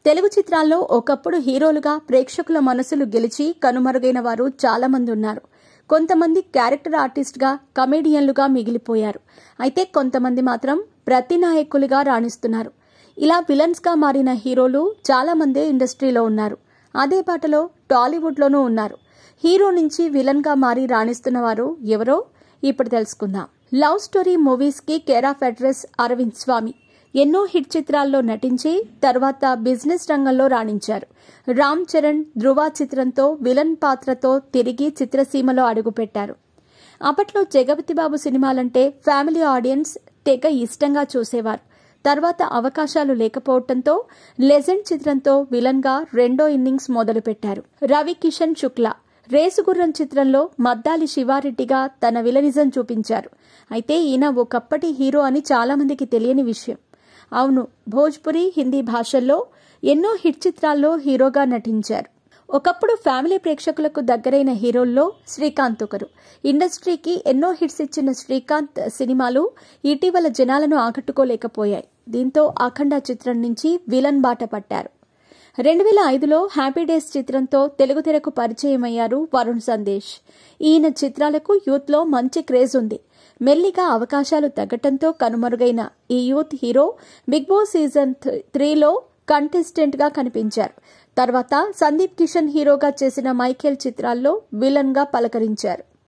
తెలుగు చిత్రాల్లో ఒకప్పుడు హీరోలుగా ప్రేక్షకుల మనసులు గెలిచి కనుమరుగైన వారు చాలా మంది ఉన్నారు. కొంతమంది క్యారెక్టర్ ఆర్టిస్ట్గా, కమెడియన్లుగా మిగిలిపోయారు. అయితే కొంతమంది మాత్రం ప్రతినాయకులుగా రాణిస్తున్నారు. ఇలా విలన్స్గా మారిన హీరోలు చాలా మంది ఇండస్ట్రీలో ఉన్నారు. అదే బాటలో టాలీవుడ్లోనూ ఉన్నారు. హీరో నుంచి విలన్గా మారి రాణిస్తున్న వారు ఎవరో ఇప్పుడు తెలుసుకుందాం. లవ్ స్టోరీ మూవీస్కి కేర్ ఆఫ్ అడ్రస్ అరవింద్ స్వామి. ఎన్నో హిట్ చిత్రాల్లో నటించి తర్వాత బిజినెస్ రంగంలో రాణించారు. రామ్ చరణ్, ధృవ చిత్రంతో విలన్ పాత్రతో తిరిగి చిత్రసీమలో అడుగుపెట్టారు. అప్పట్లో జగపతి బాబు సినిమాలంటే ఫ్యామిలీ ఆడియన్స్ తెగ ఇష్టంగా చూసేవారు. తర్వాత అవకాశాలు లేకపోవడంతో లెజెండ్ చిత్రంతో విలన్గా రెండో ఇన్నింగ్స్ మొదలుపెట్టారు. రవి కిషన్ శుక్లా రేసుగుర్రం చిత్రంలో మద్దాలి శివారెడ్డిగా తన విలనిజం చూపించారు. అయితే ఈయన ఒకప్పటి హీరో అని చాలా మందికి తెలియని విషయం. అవును, భోజ్పురి, హిందీ భాషల్లో ఎన్నో హిట్ చిత్రాల్లో హీరోగా నటించారు. ఒకప్పుడు ఫ్యామిలీ ప్రేక్షకులకు దగ్గరైన హీరోల్లో శ్రీకాంత్ ఒకరు. ఇండస్ట్రీకి ఎన్నో హిట్స్ ఇచ్చిన శ్రీకాంత్ సినిమాలు ఇటీవల జనాలను ఆకట్టుకోలేకపోయాయి. దీంతో అఖండ చిత్రం నుంచి విలన్ బాట పట్టారు. 2005లో హ్యాపీ డేస్ చిత్రంతో తెలుగు తెరకు పరిచయమయ్యారు వరుణ్ సందేశ్. ఈయన చిత్రాలకు యూత్లో మంచి క్రేజ్ ఉంది. మెల్లిగా అవకాశాలు తగ్గటంతో కనుమరుగైన ఈ youth hero Big Boss season 3లో కంటెస్టెంట్గా కనిపించారు. తర్వాత సందీప్ కిషన్ హీరోగా చేసిన మైఖేల్ చిత్రాల్లో విలన్గా పలకరించారు.